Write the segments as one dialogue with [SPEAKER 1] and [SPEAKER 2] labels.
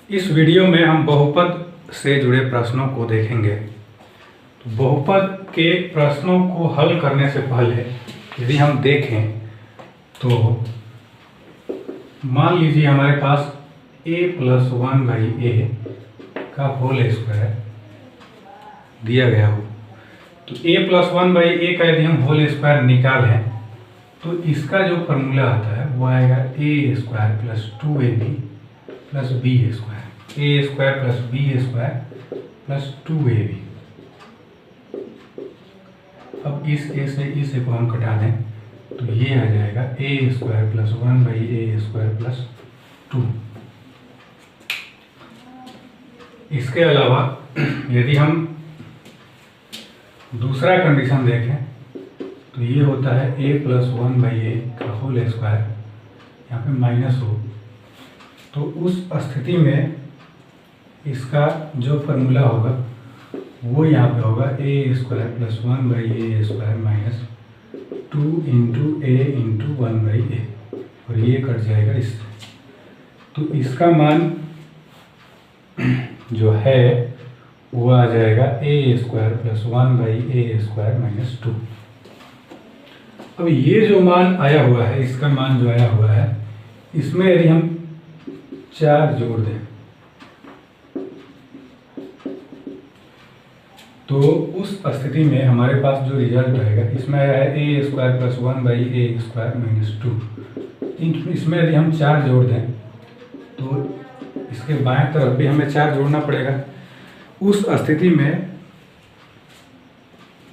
[SPEAKER 1] इस वीडियो में हम बहुपद से जुड़े प्रश्नों को देखेंगे। तो बहुपद के प्रश्नों को हल करने से पहले यदि हम देखें तो मान लीजिए हमारे पास a+1/a का होल स्क्वायर दिया गया हो। तो a+1/a का यदि हम होल स्क्वायर निकालें तो इसका जो फॉर्मूला आता है वो आएगा a² + 2ab + b², a² + b² + 2ab। अब इस a से इस a को हम कटा दें तो ये आ जाएगा a² + 1/a² + 2। इसके अलावा यदि हम दूसरा कंडीशन देखें तो ये होता है a+1/a का होल स्क्वायर, यहाँ पे माइनस हो, तो उस स्थिति में इसका जो फॉर्मूला होगा वो यहाँ पे होगा a² + 1/a² - 2 × a × 1/a, और ये कट जाएगा इससे। तो इसका मान जो है वो आ जाएगा a² + 1/a² - 2। अब ये जो मान आया हुआ है, इसका मान जो आया हुआ है, इसमें यदि हम 4 जोड़ दें तो उस स्थिति में हमारे पास जो रिजल्ट रहेगा इसमें आया है a² + 1/a² - 2। इसमें यदि हम 4 जोड़ दें तो इसके बाएं तरफ भी हमें 4 जोड़ना पड़ेगा। उस स्थिति में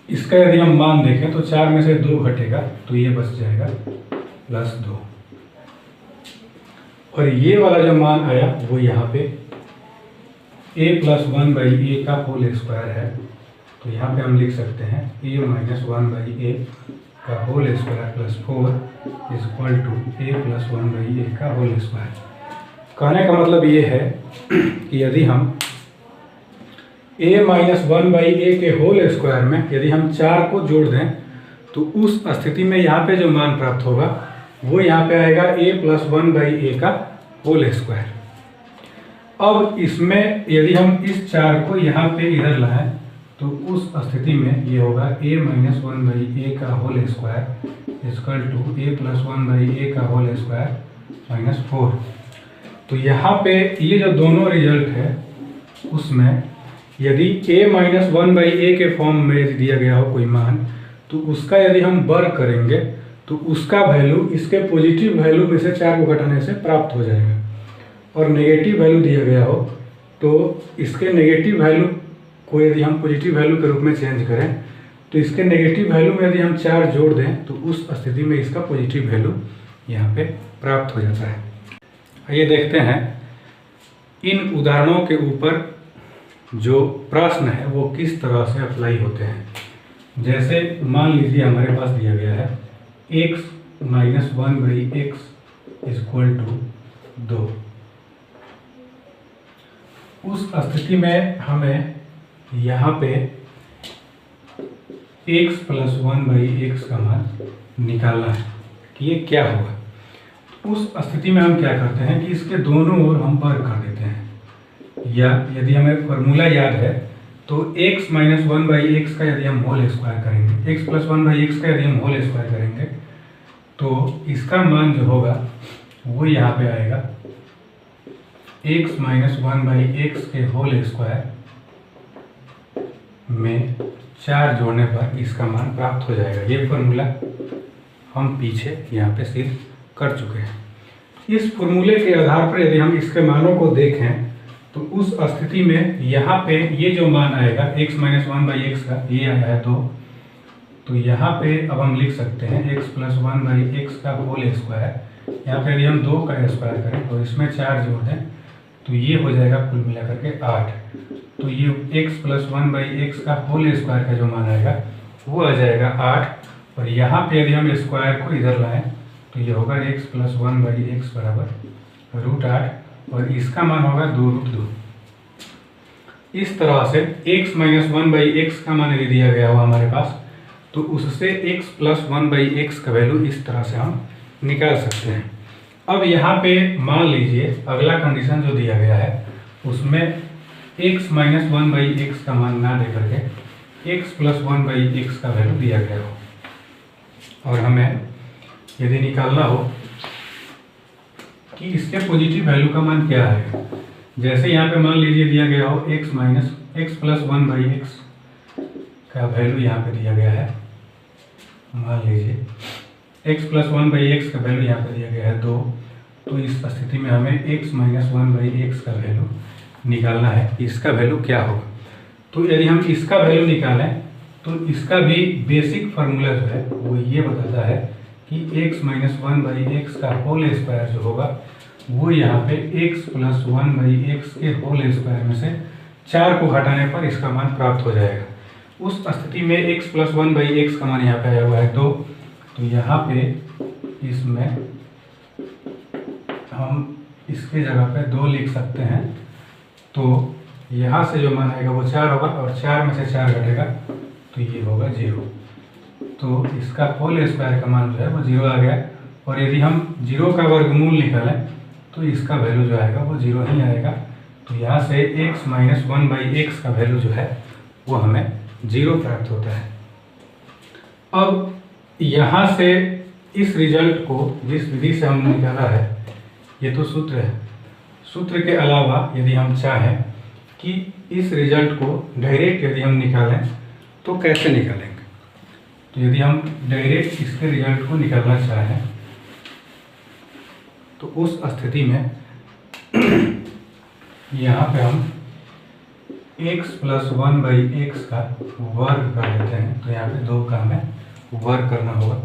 [SPEAKER 1] इसका यदि हम मान देखें तो 4 में से 2 घटेगा तो ये बच जाएगा +2, और ये वाला जो मान आया वो यहाँ पे a+1/a का होल स्क्वायर है। तो यहाँ पे हम लिख सकते हैं a-1/a का होल स्क्वायर + 4 = a+1/a का होल स्क्वायर। कहने का मतलब ये है कि यदि हम a-1/a के होल स्क्वायर में यदि हम 4 को जोड़ दें तो उस स्थिति में यहाँ पे जो मान प्राप्त होगा वो यहाँ पे आएगा a+1/a का होल स्क्वायर। अब इसमें यदि हम इस 4 को यहाँ पे इधर लाएं तो उस स्थिति में ये होगा a-1/a का होल स्क्वायर = a+1/a का होल स्क्वायर - 4। तो यहाँ पे ये जो दोनों रिजल्ट है उसमें यदि a-1/a के फॉर्म में यदि दिया गया हो कोई मान तो उसका यदि हम वर्ग करेंगे तो उसका वैल्यू इसके पॉजिटिव वैल्यू में से 4 को घटाने से प्राप्त हो जाएगा, और नेगेटिव वैल्यू दिया गया हो तो इसके नेगेटिव वैल्यू को यदि हम पॉजिटिव वैल्यू के रूप में चेंज करें तो इसके नेगेटिव वैल्यू में यदि हम 4 जोड़ दें तो उस स्थिति में इसका पॉजिटिव वैल्यू यहाँ पे प्राप्त हो जाता है। आइए देखते हैं इन उदाहरणों के ऊपर जो प्रश्न है वो किस तरह से अप्लाई होते हैं। जैसे मान लीजिए हमारे पास दिया गया है x - 1/x = 2। उस स्थिति में हमें यहाँ पे x + 1/x का मान निकालना है कि ये क्या होगा। उस स्थिति में हम क्या करते हैं कि इसके दोनों ओर हम वर्ग कर देते हैं, या यदि हमें फॉर्मूला याद है तो x - 1/x का यदि हम होल स्क्वायर करेंगे, x + 1/x का यदि हम होल स्क्वायर करेंगे तो इसका मान जो होगा वो यहाँ पे आएगा x - 1/x के होल स्क्वायर में 4 जोड़ने पर इसका मान प्राप्त हो जाएगा। ये फॉर्मूला हम पीछे यहाँ पे सिद्ध कर चुके हैं। इस फॉर्मूले के आधार पर यदि हम इसके मानों को देखें तो उस स्थिति में यहाँ पे ये जो मान आएगा x - 1/x का, ये आया है 2, तो यहाँ पे अब हम लिख सकते हैं x + 1/x का होल स्क्वायर। यहाँ पे यदि हम 2 का स्क्वायर करें तो इसमें 4 जोड़ दें तो ये हो जाएगा कुल मिलाकर के 8। तो ये x + 1/x का होल स्क्वायर का जो मान आएगा वो आ जाएगा 8, और यहाँ पे यदि हम स्क्वायर को इधर लाएं तो ये होगा x + 1/x = √8, और इसका मान होगा 2√2। इस तरह से x - 1/x का मान यदि दिया गया हो हमारे पास तो उससे x + 1/x का वैल्यू इस तरह से हम निकाल सकते हैं। अब यहाँ पे मान लीजिए अगला कंडीशन जो दिया गया है उसमें x माइनस 1/x का मान ना दे करके x प्लस 1/x का वैल्यू दिया गया हो और हमें यदि निकालना हो कि इसके पॉजिटिव वैल्यू का मान क्या है। जैसे यहाँ पे मान लीजिए दिया गया हो x minus x plus 1/x का वैल्यू यहाँ पे दिया गया है, मान लीजिए x प्लस 1/x का वैल्यू यहाँ पे दिया गया है 2। तो इस स्थिति में हमें x माइनस 1/x का वैल्यू निकालना है, इसका वैल्यू क्या होगा। तो यदि हम इसका वैल्यू निकालें तो इसका भी बेसिक फार्मूला जो है वो ये बताता है कि x माइनस 1/x का होल स्क्वायर जो होगा वो यहाँ पे x प्लस 1/x के होल स्क्वायर में से 4 को घटाने पर इसका मान प्राप्त हो जाएगा। उस स्थिति में x प्लस 1/x का मान यहाँ पे आया हुआ है 2। तो यहाँ पे इसमें हम इसके जगह पे 2 लिख सकते हैं। तो यहाँ से जो मान आएगा वो 4 होगा और 4 में से 4 घटेगा तो ये होगा 0। तो इसका होल स्क्वायर का मान जो है वो 0 आ गया। और यदि हम 0 का वर्गमूल निकालें तो इसका वैल्यू जो आएगा वो 0 ही आएगा। तो यहाँ से x माइनस 1/x का वैल्यू जो है वो हमें 0 प्राप्त होता है। अब यहाँ से इस रिजल्ट को जिस विधि से हमने निकाला है ये तो सूत्र है, सूत्र के अलावा यदि हम चाहें कि इस रिजल्ट को डायरेक्ट यदि हम निकालें तो कैसे निकालेंगे। तो यदि हम डायरेक्ट इसके रिजल्ट को निकालना चाहें तो उस स्थिति में यहाँ पे हम x प्लस 1/x का वर्ग कर देते हैं। तो यहाँ पे 2 का हमें वर्ग करना होगा।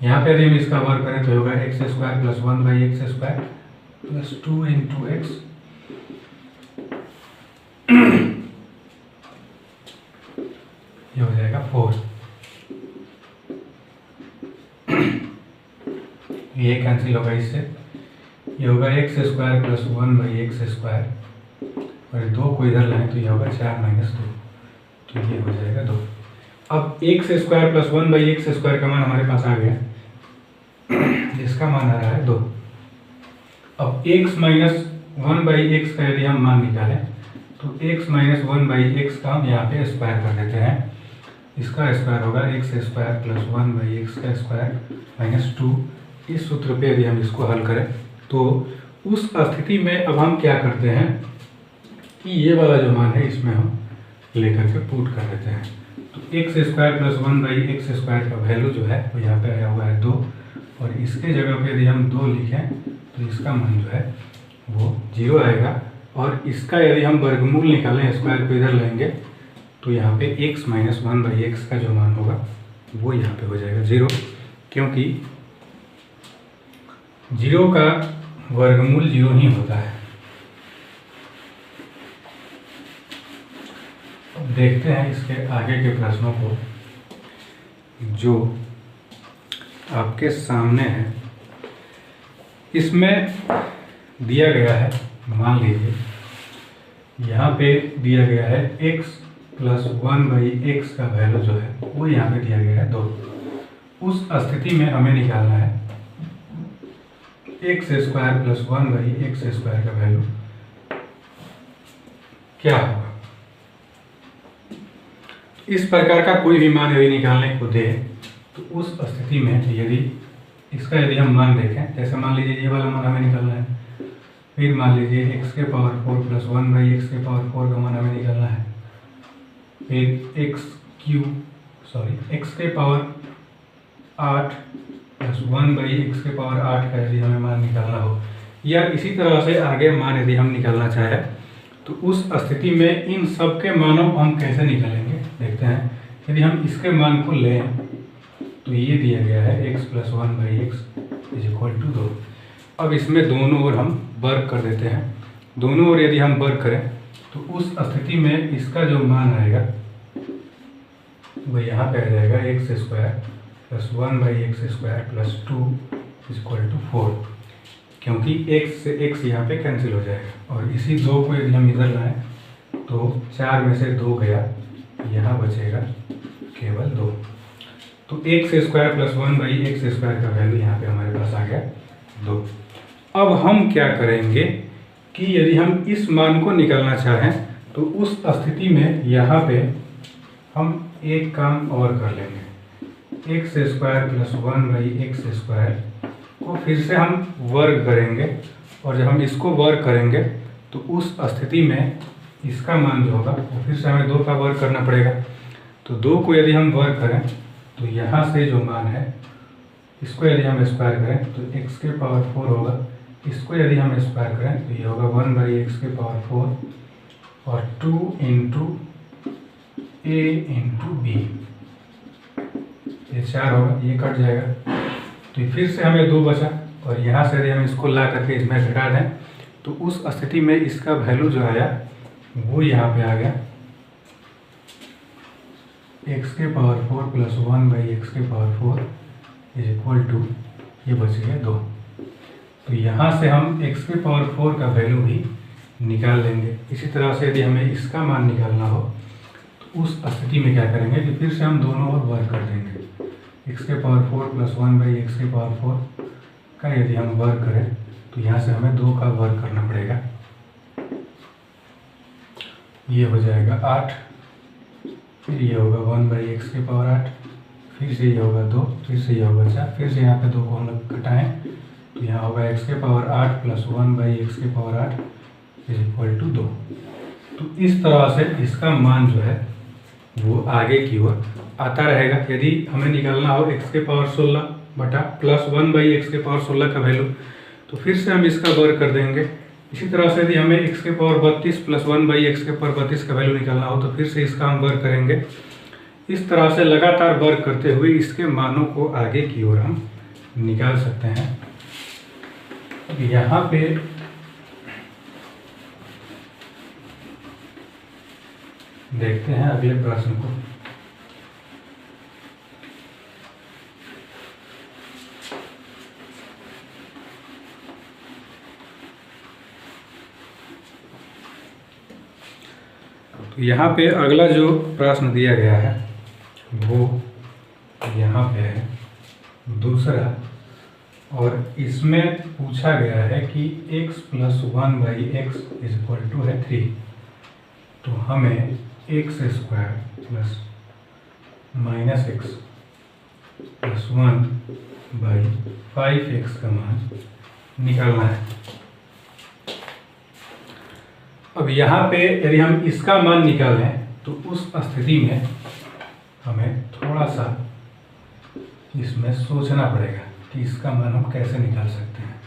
[SPEAKER 1] यहाँ पे यदि हम इसका वर्ग करें तो होगा x square plus 1/x square plus 2 into x ये हो जाएगा 4। ये कैंसिल होगा इससे, ये होगा x square plus 1/x square और 2 को इधर लाएं तो ये होगा 4 माइनस 2। तो ये हो जाएगा 2। अब x square plus 1/x square का मान हमारे पास आ गया, जिसका मान आ रहा है 2। अब x माइनस 1/x का यदि हम मान निकालें तो x माइनस 1/x का हम यहाँ पे स्क्वायर कर देते हैं। इसका स्क्वायर होगा x स्क्वायर प्लस 1/x का स्क्वायर माइनस 2। इस सूत्र पे यदि हम इसको हल करें तो उस स्थिति में अब हम क्या करते हैं कि ये वाला जो मान है इसमें हम लेकर के पुट कर देते हैं। तो x square plus 1/x square का वैल्यू जो है वो यहाँ पे आया हुआ है 2 और इसके जगह पे यदि हम 2 लिखें तो इसका मान जो है वो 0 आएगा। और इसका यदि हम वर्गमूल निकालें, स्क्वायर को इधर लेंगे तो यहाँ पे x माइनस 1/x का जो मान होगा वो यहाँ पे हो जाएगा 0, क्योंकि 0 का वर्गमूल 0 ही होता है। अब देखते हैं इसके आगे के प्रश्नों को जो आपके सामने है। इसमें दिया गया है, मान लीजिए यहाँ पे दिया गया है x प्लस 1/x का वैल्यू जो है वो यहाँ पे दिया गया है 2। उस स्थिति में हमें निकालना है x square plus 1/x square का वैल्यू क्या होगा। इस प्रकार का कोई भी मान यदि निकालने को दे तो उस स्थिति में यदि इसका यदि हम मान देखें, जैसे मान लीजिए ये वाला मान हमें निकालना है, फिर मान लीजिए x के पावर 4 प्लस 1/x के पावर 4 का मान हमें निकालना है, फिर x के पावर 8 प्लस 1/x के पावर 8 का यदि हमें मान निकालना हो, या इसी तरह से आगे मान यदि हम निकालना चाहें तो उस स्थिति में इन सब के मानों को हम कैसे निकालेंगे देखते हैं। यदि हम इसके मान को लें तो ये दिया गया है x plus 1/x is equal to 2। अब इसमें दोनों ओर हम वर्ग कर देते हैं। दोनों ओर यदि हम वर्ग करें तो उस स्थिति में इसका जो मान आएगा वो यहाँ पे आ जाएगा x square plus 1/x square plus 2 is equal to 4, क्योंकि x से x यहाँ पे कैंसिल हो जाएगा। और इसी 2 को यदि हम इधर लाएं तो 4 में से 2 गया, यहाँ बचेगा केवल 2। तो x square plus 1/x square का वैल्यू यहाँ पे हमारे पास आ गया 2। अब हम क्या करेंगे कि यदि हम इस मान को निकालना चाहें तो उस स्थिति में यहाँ पे हम एक काम और कर लेंगे। एक्स स्क्वायर प्लस 1/x² को फिर से हम वर्ग करेंगे, और जब हम इसको वर्ग करेंगे तो उस स्थिति में इसका मान जो होगा वो फिर से हमें 2 का वर्ग करना पड़ेगा। तो 2 को यदि हम वर्ग करें तो यहाँ से जो मान है इसको यदि हम स्क्वायर करें तो x⁴ होगा। इसको यदि हम स्क्वायर करें तो ये होगा 1/x⁴ और 2 × a × b, ये 4 होगा, ये कट जाएगा। तो फिर से हमें 2 बचा, और यहाँ से यदि हम इसको ला करके इसमें घटा दें तो उस स्थिति में इसका वैल्यू जो आया वो यहाँ पे आ गया x⁴ प्लस 1/x⁴ = ये बच गया 2। तो यहाँ से हम x⁴ का वैल्यू भी निकाल लेंगे। इसी तरह से यदि हमें इसका मान निकालना हो तो उस स्थिति में क्या करेंगे कि फिर से हम दोनों ओर वर्ग कर देंगे। x⁴ प्लस 1/x⁴ का यदि हम वर्ग करें तो यहाँ से हमें 2 का वर्ग करना पड़ेगा, ये हो जाएगा 8, फिर ये होगा 1/x⁴, फिर से ये होगा 2, फिर से ये होगा 4, फिर से यहाँ पे 2 को हम लोग घटाएं तो यहाँ होगा x⁴ प्लस 1/x⁴ = 2। तो इस तरह से इसका मान जो है वो आगे की ओर आता रहेगा। यदि हमें निकालना हो x⁴ बटा प्लस 1/x⁴ का वैल्यू तो फिर से हम इसका वर्ग कर देंगे। इसी तरह से यदि हमें x⁴32 प्लस 1/x⁴32 का वैल्यू निकालना हो तो फिर से इसका हम वर्ग करेंगे। इस तरह से लगातार वर्ग करते हुए इसके मानों को आगे की ओर हम निकाल सकते हैं। अब यहाँ पे देखते हैं अगले प्रश्न को। तो यहाँ पे अगला जो प्रश्न दिया गया है वो यहाँ पे है दूसरा, और इसमें पूछा गया है कि x प्लस 1/x = 3। तो हमें x² plus -x plus 1/5x का मान निकालना है। अब यहाँ पे यदि हम इसका मान निकालें तो उस स्थिति में हमें थोड़ा सा इसमें सोचना पड़ेगा कि इसका मान हम कैसे निकाल सकते हैं।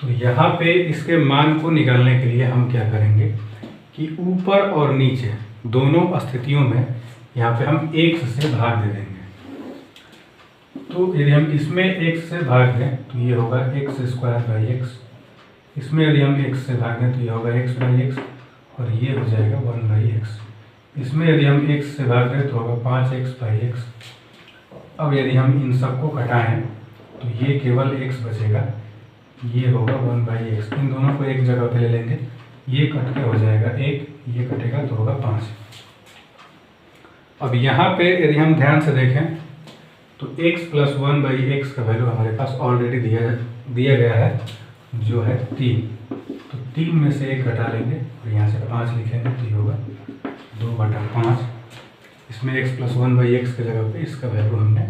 [SPEAKER 1] तो यहाँ पे इसके मान को निकालने के लिए हम क्या करेंगे कि ऊपर और नीचे दोनों स्थितियों में यहाँ पे हम x से भाग दे देंगे। तो यदि हम इसमें x से भाग दें तो ये होगा x²/x, इसमें यदि हम x से भाग दें तो ये होगा x/x, और ये हो जाएगा 1/x। इसमें यदि हम x से भाग दें तो होगा 5x/x। अब यदि हम इन सबको घटाएं तो ये केवल x बचेगा, ये होगा 1/x। इन दोनों को एक जगह पे ले लेंगे, ये कट के हो जाएगा 1, ये कटेगा तो होगा 5। अब यहाँ पे यदि हम ध्यान से देखें तो x प्लस 1/x का वैल्यू हमारे पास ऑलरेडी दिया गया है जो है 3। तो 3 में से 1 घटा लेंगे और यहाँ से 5 लिखेंगे तो ये होगा 2/5। इसमें x प्लस 1/x की जगह पे इसका वैल्यू हमने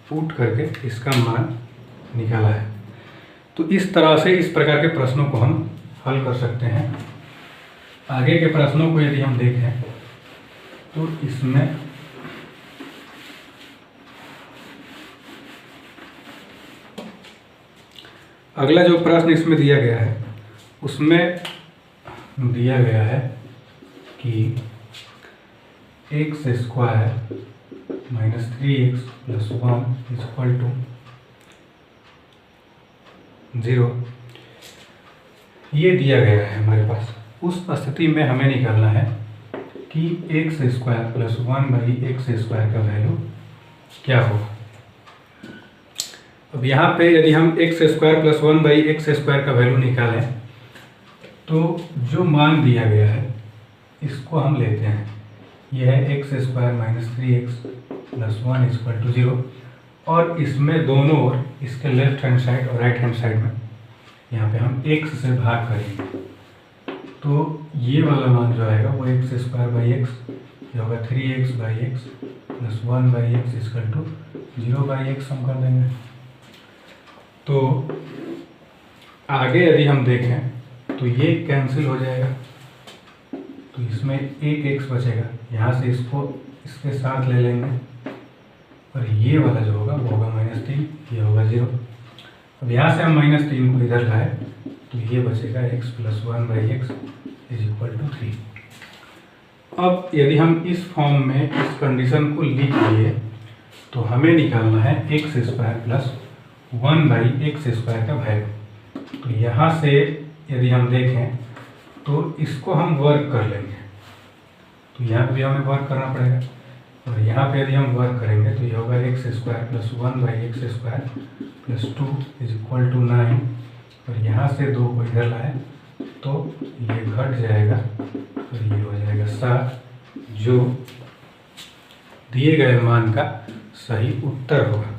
[SPEAKER 1] पुट करके इसका मान निकाला है। तो इस तरह से इस प्रकार के प्रश्नों को हम हल कर सकते हैं। आगे के प्रश्नों को यदि हम देखें तो इसमें अगला जो प्रश्न इसमें दिया गया है उसमें दिया गया है कि x² माइनस 3x प्लस 1 = 0, ये दिया गया है हमारे पास। उस स्थिति में हमें निकालना है कि x² प्लस 1/x² का वैल्यू क्या होगा। अब यहाँ पे यदि हम x² प्लस 1/x² का वैल्यू निकालें तो जो मान दिया गया है इसको हम लेते हैं, यह है x² माइनस 3x प्लस 1 = 0, और इसमें दोनों ओर इसके लेफ्ट हैंड साइड और राइट हैंड साइड में यहाँ पे हम x से भाग करेंगे, तो ये वाला मान जो आएगा वो एक्स स्क्वायर बाई एक्स, ये होगा 3x by X plus 1 by X equal to 0 by X हम कर देंगे। तो आगे यदि हम देखें तो ये कैंसिल हो जाएगा, तो इसमें एक एक्स बचेगा, यहाँ से इसको इसके साथ ले लेंगे और ये वाला जो होगा वो होगा -3, ये होगा 0। अब यहाँ से हम -3 को इधर लाए तो ये बचेगा x plus 1 by X is equal to 3। अब यदि हम इस फॉर्म में इस कंडीशन को लिख लिए तो हमें निकालना है x square plus 1 by X square का वैल्यू। तो यहाँ से यदि हम देखें तो इसको हम वर्क कर लेंगे, तो यहाँ पे भी हमें वर्क करना पड़ेगा, और यहाँ पे यदि हम वर्क करेंगे तो ये होगा X square plus 1 by X square plus 2 is equal to 9, और यहाँ से 2 को इधर लाए तो ये घट जाएगा और ये हो जाएगा 7, जो दिए गए मान का सही उत्तर होगा।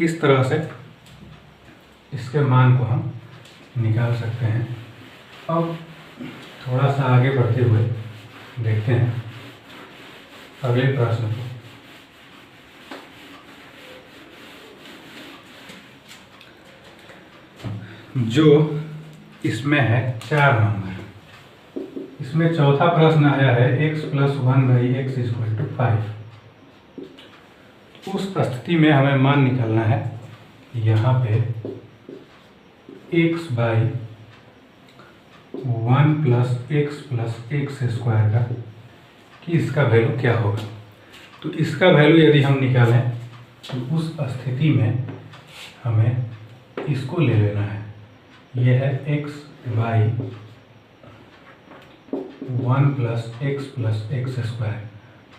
[SPEAKER 1] इस तरह से इसके मान को हम निकाल सकते हैं। अब थोड़ा सा आगे बढ़ते हुए देखते हैं अगले प्रश्न को। जो इसमें है 4 नंबर, इसमें चौथा प्रश्न आया है x plus 1 by X equal to 5। उस स्थिति में हमें मान निकालना है यहाँ पे x by 1 plus x square का, कि इसका वैल्यू क्या होगा। तो इसका वैल्यू यदि हम निकालें तो उस स्थिति में हमें इसको ले लेना है, यह है x by 1 plus x square,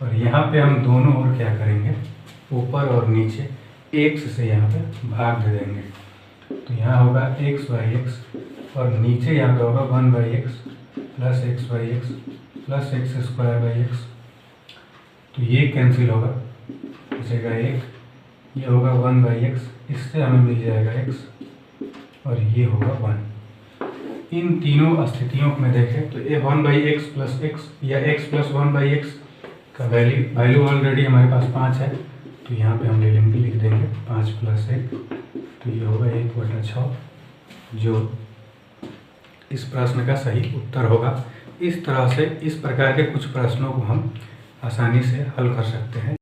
[SPEAKER 1] और यहाँ पे हम दोनों ओर क्या करेंगे, ऊपर और नीचे x से यहाँ पे भाग दे देंगे। तो यहाँ होगा x बाई एक्स और नीचे यहाँ पे होगा 1 by X plus x by X plus x square by x. तो ये कैंसिल होगा, बचेगा 1, ये होगा 1 बाई एक्स, इससे हमें मिल जाएगा x और ये होगा 1। इन तीनों स्थितियों में देखें तो ये 1 बाई एक्स प्लस एक्स या x प्लस 1 बाई एक्स का वैल्यू ऑलरेडी हमारे पास 5 है, तो यहाँ पे हम ले लेंगे, लिख देंगे 5 प्लस 1, तो ये होगा 1/6, जो इस प्रश्न का सही उत्तर होगा। इस तरह से इस प्रकार के कुछ प्रश्नों को हम आसानी से हल कर सकते हैं।